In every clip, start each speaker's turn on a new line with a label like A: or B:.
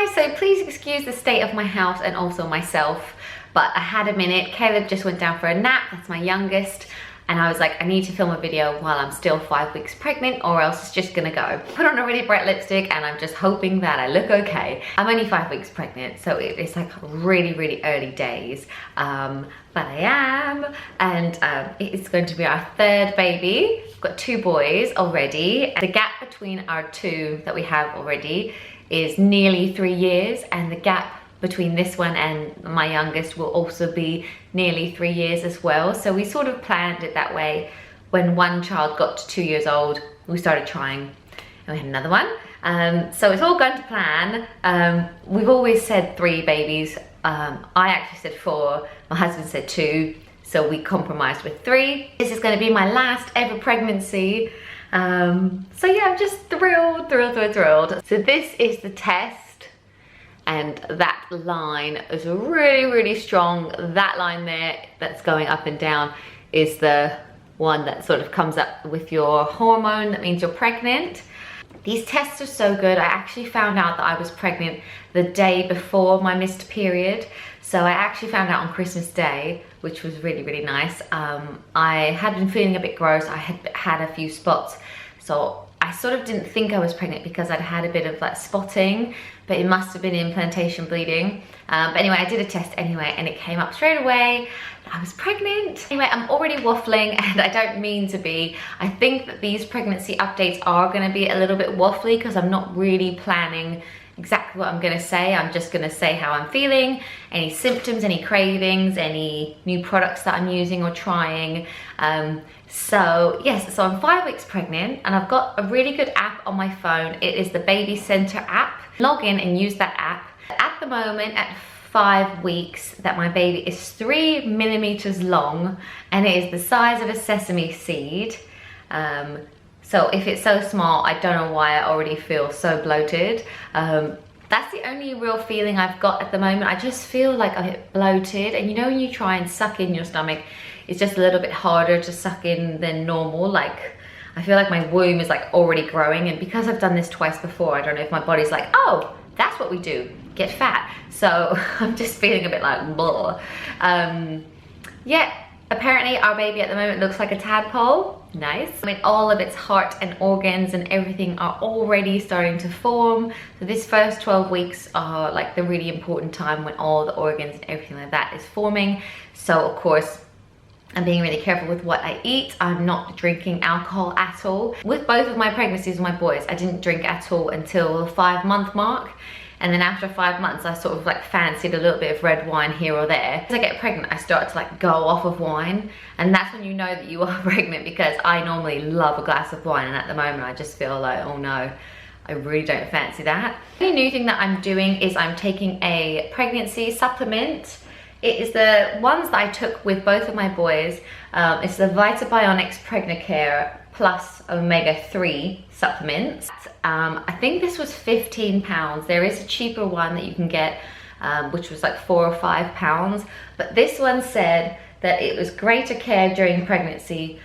A: guys, so please excuse the state of my house and also myself, but I had a minute. Caleb just went down for a nap, that's my youngest, and I was like, I need to film a video while I'm still 5 weeks pregnant or else it's just gonna go. Put on a really bright lipstick and I'm just hoping that I look okay. I'm only 5 weeks pregnant, so it's like really early days, but I am, and it's going to be our third baby. We've got 2 boys already. The gap between our 2 that we have already is nearly 3 years, and the gap between this one and my youngest will also be nearly 3 years as well. So we sort of planned it that way. When one child got to 2 years old, we started trying, and we had another one. So it's all going to plan. We've always said 3 babies. I actually said 4, my husband said 2, so we compromised with 3. This is going to be my last ever pregnancy. So yeah, I'm just thrilled. So this is the test. And that line is really strong. That line there that's going up and down is the one that sort of comes up with your hormone. That means you're pregnant. These tests are so good. I actually found out that I was pregnant the day before my missed period. So I actually found out on Christmas Day, which was really nice. I had been feeling a bit gross. I had a few spots. So I sort of didn't think I was pregnant because I'd had a bit of like spotting, but it must have been implantation bleeding. But anyway, I did a test anyway and it came up straight away. I was pregnant. Anyway, I'm already waffling and I don't mean to be. I think that these pregnancy updates are gonna be a little bit waffly because I'm not really planning exactly what I'm gonna say. I'm just gonna say how I'm feeling, any symptoms, any cravings, any new products that I'm using or trying. So yes, so I'm 5 weeks pregnant and I've got a really good app on my phone. It is the Baby Center app. Log in and use that app. At the moment, at 5 weeks, that my baby is 3 millimeters long and it is the size of a sesame seed. So if it's so small, I don't know why I already feel so bloated. That's the only real feeling I've got at the moment. I just feel like I get bloated, and you know when you try and suck in your stomach, it's just a little bit harder to suck in than normal. Like, I feel like my womb is like already growing, and because I've done this twice before, I don't know if my body's like, oh, that's what we do, get fat. So I'm just feeling a bit like, blah. Yeah, apparently our baby at the moment looks like a tadpole. Nice. I mean, all of its heart and organs and everything are already starting to form. So this first 12 weeks are like the really important time when all the organs and everything like that is forming. So of course, I'm being really careful with what I eat. I'm not drinking alcohol at all. With both of my pregnancies with my boys, I didn't drink at all until the 5-month mark. And then after 5 months, I sort of like fancied a little bit of red wine here or there. As I get pregnant, I start to like go off of wine. And that's when you know that you are pregnant, because I normally love a glass of wine. And at the moment, I just feel like, oh no, I really don't fancy that. The only new thing that I'm doing is I'm taking a pregnancy supplement. It is the ones that I took with both of my boys. It's the Vitabiotics Pregnacare Plus Omega-3 supplements. I think this was £15. There is a cheaper one that you can get, which was like £4 or £5. But this one said that it was greater care during pregnancy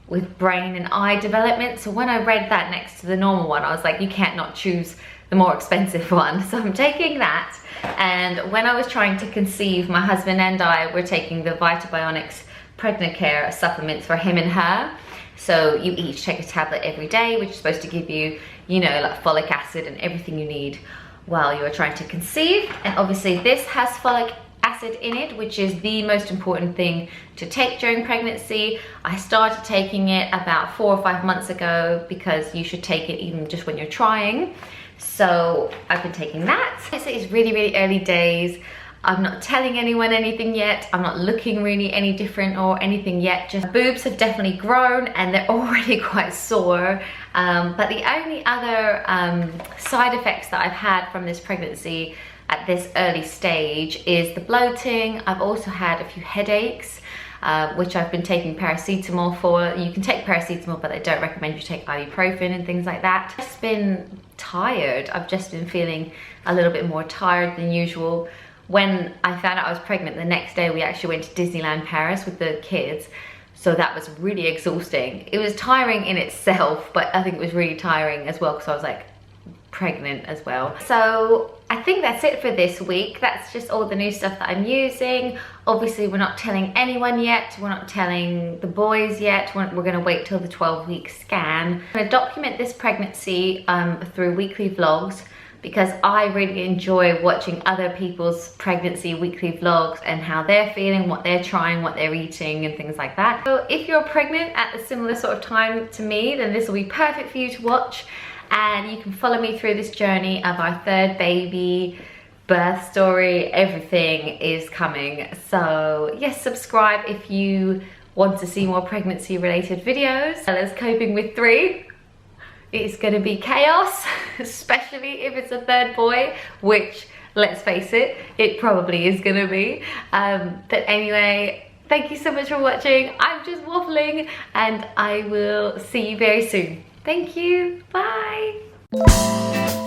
A: with brain and eye development. So when I read that next to the normal one, I was like, you can't not choose the more expensive one. So I'm taking that. And when I was trying to conceive, my husband and I were taking the Vitabiotics Pregnacare supplements for him and her. So you each take a tablet every day, which is supposed to give you, you know, like folic acid and everything you need while you're trying to conceive. And obviously this has folic acid in it, which is the most important thing to take during pregnancy. I started taking it about 4 or 5 months ago because you should take it even just when you're trying. So I've been taking that. It's really early days. I'm not telling anyone anything yet. I'm not looking really any different or anything yet. Just boobs have definitely grown and they're already quite sore. But the only other side effects that I've had from this pregnancy at this early stage is the bloating. I've also had a few headaches, which I've been taking paracetamol for. You can take paracetamol, but I don't recommend you take ibuprofen and things like that. I've just been tired. I've just been feeling a little bit more tired than usual. When I found out I was pregnant, the next day we actually went to Disneyland Paris with the kids. So that was really exhausting. It was tiring in itself, but I think it was really tiring as well because I was like pregnant as well. So I think that's it for this week. That's just all the new stuff that I'm using. Obviously, we're not telling anyone yet. We're not telling the boys yet. We're gonna wait till the 12-week scan. I'm gonna document this pregnancy through weekly vlogs because I really enjoy watching other people's pregnancy weekly vlogs and how they're feeling, what they're trying, what they're eating and things like that. So if you're pregnant at a similar sort of time to me, then this will be perfect for you to watch. And you can follow me through this journey of our third baby, birth story, everything is coming. So yes, subscribe if you want to see more pregnancy related videos. As coping with 3, it's gonna be chaos, especially if it's a third boy, which, let's face it, it probably is gonna be. But anyway, thank you so much for watching. I'm just waffling and I will see you very soon. Thank you, bye.